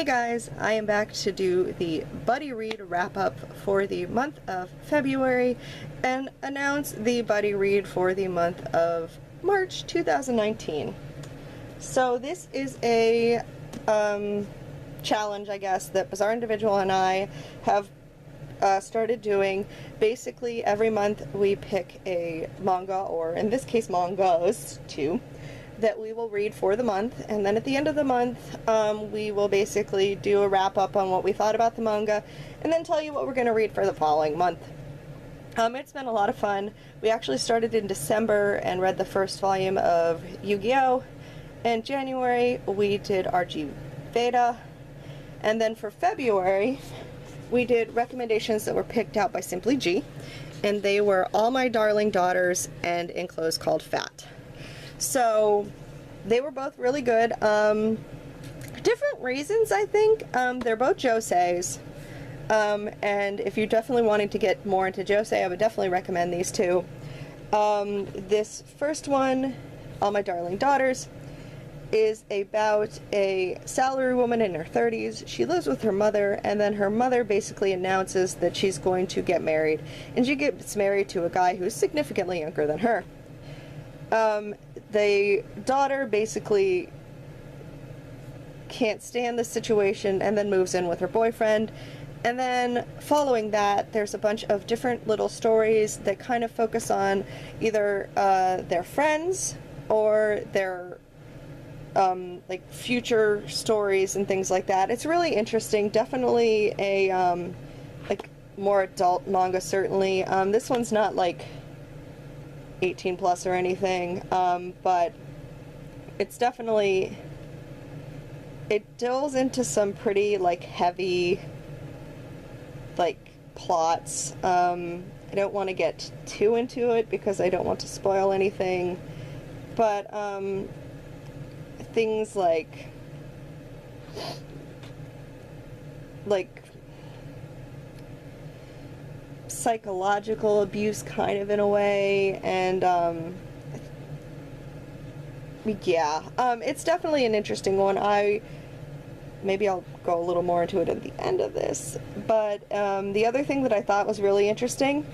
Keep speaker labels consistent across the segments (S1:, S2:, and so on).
S1: Hey guys, I am back to do the Buddy Read wrap-up for the month of February and announce the Buddy Read for the month of March 2019. So this is a challenge, I guess, that Bizarre Individual and I have started doing. Basically, every month we pick a manga, or in this case mangas, too, that we will read for the month, and then at the end of the month we will basically do a wrap-up on what we thought about the manga and then tell you what we're going to read for the following month. It's been a lot of fun. We actually started in December and read the first volume of Yu-Gi-Oh! In January we did RG Veda, and then for February we did recommendations that were picked out by Simply G, and they were All My Darling Daughters and Enclosed Called Fat. So they were both really good. Different reasons, I think. They're both joseis. And if you're definitely wanting to get more into josei, I would definitely recommend these two. This first one, All My Darling Daughters, is about a salary woman in her 30s. She lives with her mother, and then her mother basically announces that she's going to get married. And she gets married to a guy who's significantly younger than her. The daughter basically can't stand the situation and then moves in with her boyfriend, and then following that there's a bunch of different little stories that kind of focus on either their friends or their like future stories and things like that. It's really interesting. Definitely a like more adult manga, certainly. This one's not like 18 plus or anything, but it's definitely, it delves into some pretty like heavy like plots. I don't want to get too into it because I don't want to spoil anything, but things like psychological abuse, kind of, in a way, and yeah, it's definitely an interesting one. Maybe I'll go a little more into it at the end of this, but the other thing that I thought was really interesting,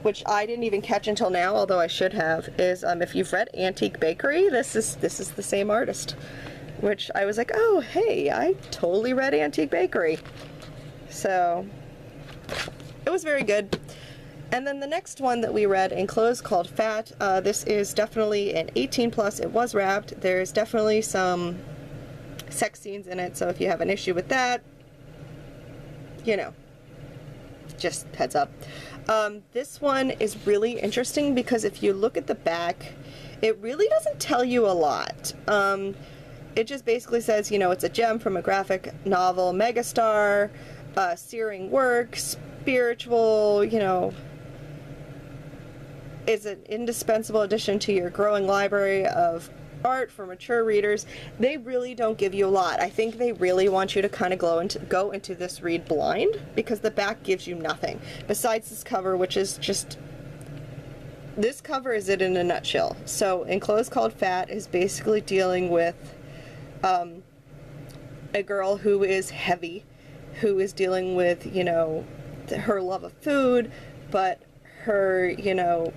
S1: which I didn't even catch until now, although I should have, is if you've read Antique Bakery, this is the same artist, which I was like, oh hey, I totally read Antique Bakery. So it was very good. And then the next one that we read, Enclosed Called Fat, this is definitely an 18 plus. It was wrapped. There's definitely some sex scenes in it, so if you have an issue with that, you know, just heads up. This one is really interesting because if you look at the back, it really doesn't tell you a lot. It just basically says, you know, it's a gem from a graphic novel megastar, searing work, spiritual, you know, is an indispensable addition to your growing library of art for mature readers. They really don't give you a lot. I think they really want you to kind of go into this read blind, because the back gives you nothing besides this cover, which is just, this cover is it in a nutshell. So Enclosed Called Fat is basically dealing with a girl who is heavy, who is dealing with, you know, her love of food, but her, you know,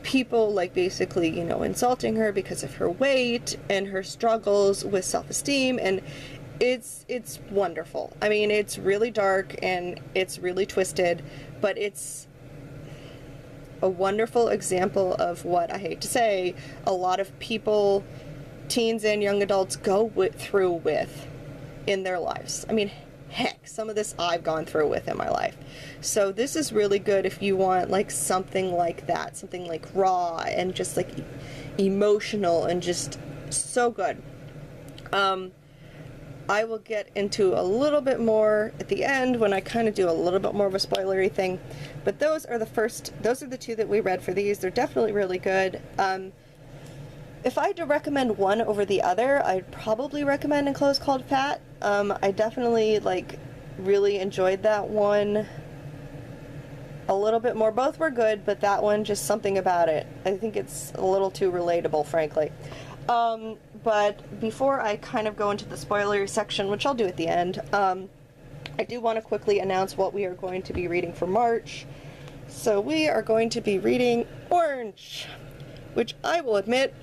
S1: people like basically, you know, insulting her because of her weight and her struggles with self-esteem, and it's wonderful. I mean, it's really dark and it's really twisted, but it's a wonderful example of what, I hate to say, a lot of people, teens and young adults, go through with in their lives. I mean, heck, some of this I've gone through with in my life. So this is really good if you want like something like that, something like raw and just like emotional and just so good. I will get into a little bit more at the end when I kind of do a little bit more of a spoilery thing, but those are the two that we read for these. They're definitely really good. If I had to recommend one over the other, I'd probably recommend Enclosed Called Fat. I definitely really enjoyed that one a little bit more. Both were good, but that one, just something about it. I think it's a little too relatable, frankly. But before I kind of go into the spoilery section, which I'll do at the end, I do want to quickly announce what we are going to be reading for March. So we are going to be reading Orange, which I will admit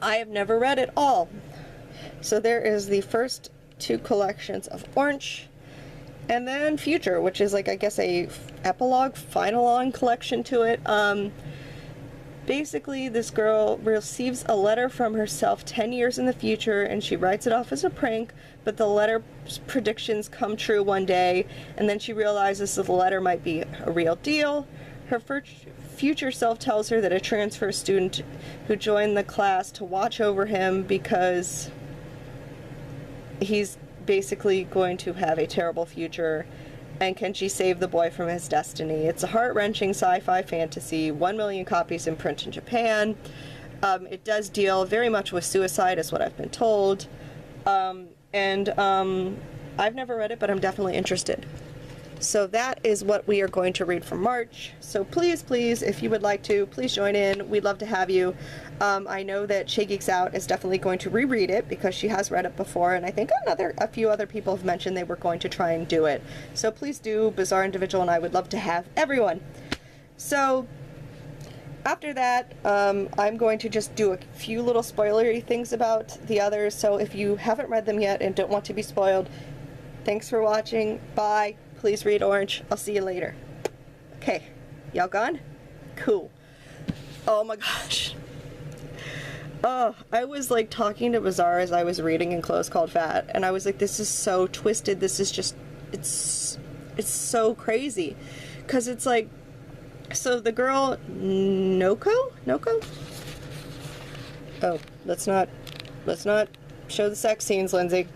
S1: I have never read at all. So there is the first 2 collections of Orange, and then Future, which is like, I guess, a epilogue, final-on collection to it. Basically, this girl receives a letter from herself 10 years in the future, and she writes it off as a prank, but the letter's predictions come true one day, and then she realizes that the letter might be a real deal. Her future self tells her that a transfer student who joined the class to watch over him because he's basically going to have a terrible future, and can she save the boy from his destiny? It's a heart-wrenching sci-fi fantasy, 1 million copies in print in Japan. It does deal very much with suicide, is what I've been told. I've never read it, but I'm definitely interested. So that is what we are going to read for March. So please, please, if you would like to, please join in. We'd love to have you. I know that Shay Geeks Out is definitely going to reread it because she has read it before, and I think a few other people have mentioned they were going to try and do it. So please do. Bizarre Individual and I would love to have everyone. So after that, I'm going to just do a few little spoilery things about the others. So if you haven't read them yet and don't want to be spoiled, thanks for watching. Bye. Please read Orange. I'll see you later. Okay. Y'all gone? Cool. Oh my gosh. Oh, I was like talking to Bizarre as I was reading Enclosed Called Fat, and I was like, this is so twisted. This is just, it's so crazy. Because it's like, so the girl, Noko? Oh, let's not show the sex scenes, Lindsay.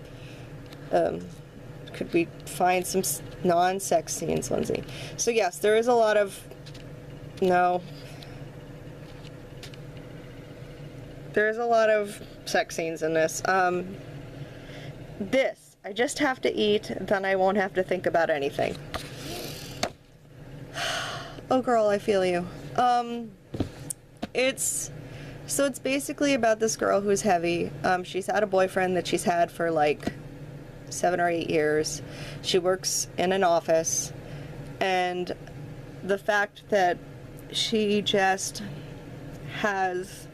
S1: Could we find some non-sex scenes, Lindsay? So yes, there is a lot of, there's a lot of sex scenes in this. This, I just have to eat, then I won't have to think about anything. Oh girl, I feel you. It's basically about this girl who's heavy. She's had a boyfriend that she's had for like 7 or 8 years. She works in an office, and the fact that she just has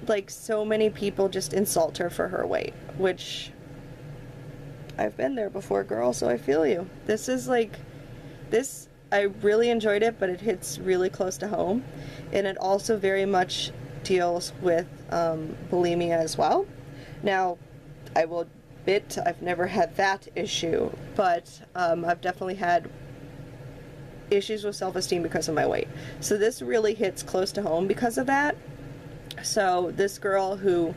S1: like so many people just insult her for her weight, which I've been there before, girl, so I feel you. This is like, this, I really enjoyed it, but it hits really close to home, and it also very much deals with bulimia as well. Now, I will admit I've never had that issue, but I've definitely had issues with self-esteem because of my weight. So this really hits close to home because of that. So this girl who,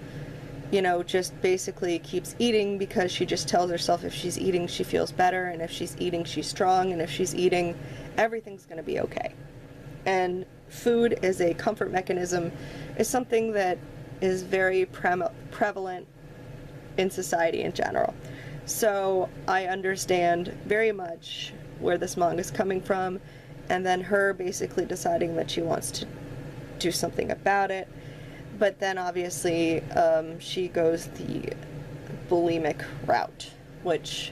S1: just basically keeps eating because she just tells herself if she's eating, she feels better, and if she's eating, she's strong, and if she's eating, everything's going to be okay. And food as a comfort mechanism is something that is very prevalent in society in general. So I understand very much where this manga is coming from, and then her basically deciding that she wants to do something about it. But then obviously she goes the bulimic route, which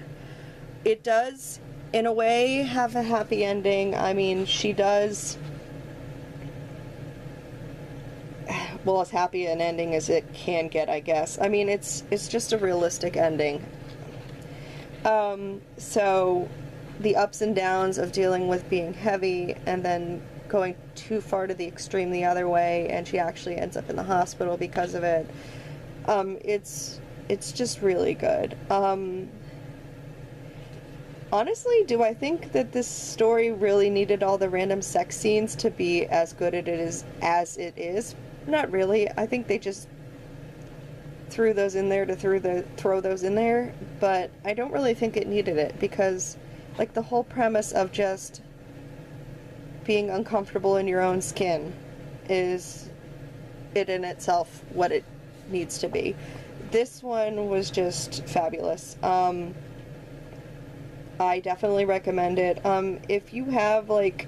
S1: it does in a way have a happy ending. I mean, she does, well, as happy an ending as it can get, I guess. I mean, it's just a realistic ending. So the ups and downs of dealing with being heavy and then going too far to the extreme the other way, and she actually ends up in the hospital because of it. It's just really good. Honestly, do I think that this story really needed all the random sex scenes to be as good as it is? Not really. I think they just threw those in there to throw those in there, but I don't really think it needed it, because like the whole premise of just being uncomfortable in your own skin is it in itself what it needs to be. This one was just fabulous. I definitely recommend it. If you have like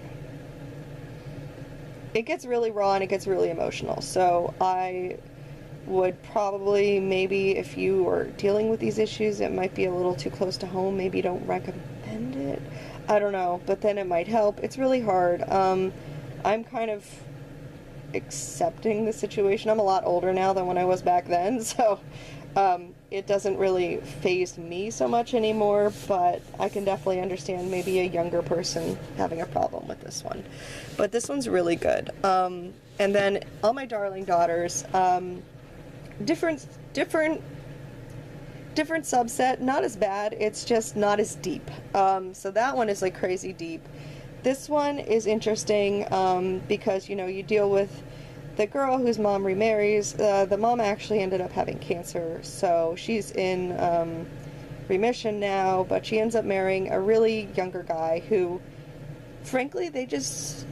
S1: it gets really raw and it gets really emotional. So I would probably, maybe if you are dealing with these issues, it might be a little too close to home. Maybe don't recommend it. I don't know, but then it might help. It's really hard. I'm kind of accepting the situation. I'm a lot older now than when I was back then, so it doesn't really faze me so much anymore, but I can definitely understand maybe a younger person having a problem with this one. But this one's really good. And then All My Darling Daughters, different subset, not as bad, it's just not as deep. So that one is like crazy deep. This one is interesting because, you know, you deal with the girl whose mom remarries. The mom actually ended up having cancer, so she's in remission now, but she ends up marrying a really younger guy who, frankly, they just...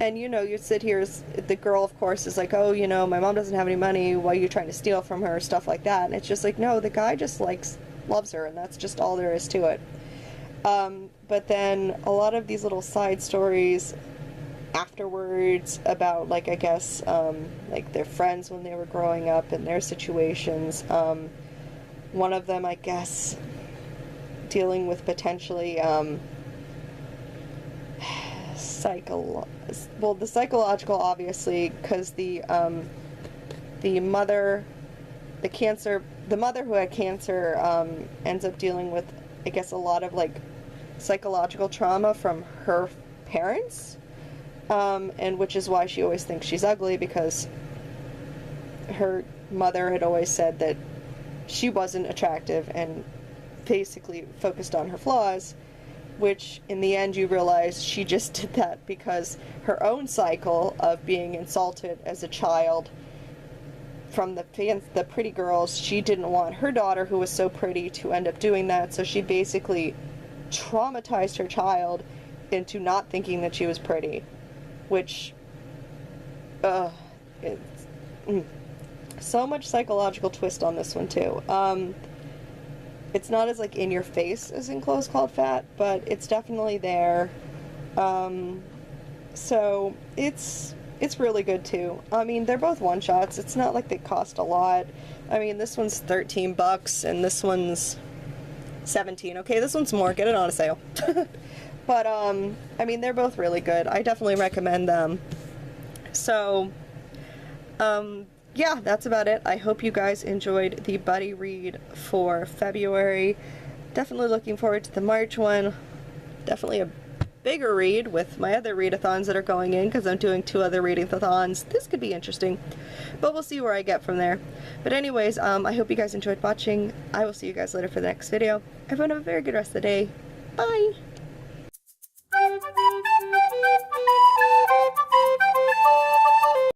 S1: And, you know, you sit here, the girl, of course, is like, oh, you know, my mom doesn't have any money, why are you trying to steal from her, stuff like that. And it's just like, no, the guy just, loves her, and that's just all there is to it. But then a lot of these little side stories afterwards about, like, I guess, like, their friends when they were growing up and their situations. One of them, I guess, dealing with potentially, the psychological, obviously, because the mother who had cancer ends up dealing with, I guess, a lot of like psychological trauma from her parents, and which is why she always thinks she's ugly, because her mother had always said that she wasn't attractive and basically focused on her flaws. Which, in the end, you realize she just did that because her own cycle of being insulted as a child from the pretty girls, she didn't want her daughter, who was so pretty, to end up doing that, so she basically traumatized her child into not thinking that she was pretty, which, it's, so much psychological twist on this one, too. It's not as, like, in your face as in Clothes Called Fat, but it's definitely there. So it's really good, too. I mean, they're both one-shots. It's not like they cost a lot. I mean, this one's $13, and this one's $17. Okay, this one's more. Get it on a sale. But, I mean, they're both really good. I definitely recommend them. So, yeah, that's about it. I hope you guys enjoyed the buddy read for February. Definitely looking forward to the March one. Definitely a bigger read with my other readathons that are going in, because I'm doing 2 other readathons. This could be interesting, but we'll see where I get from there. But anyways, I hope you guys enjoyed watching. I will see you guys later for the next video. Everyone have a very good rest of the day. Bye!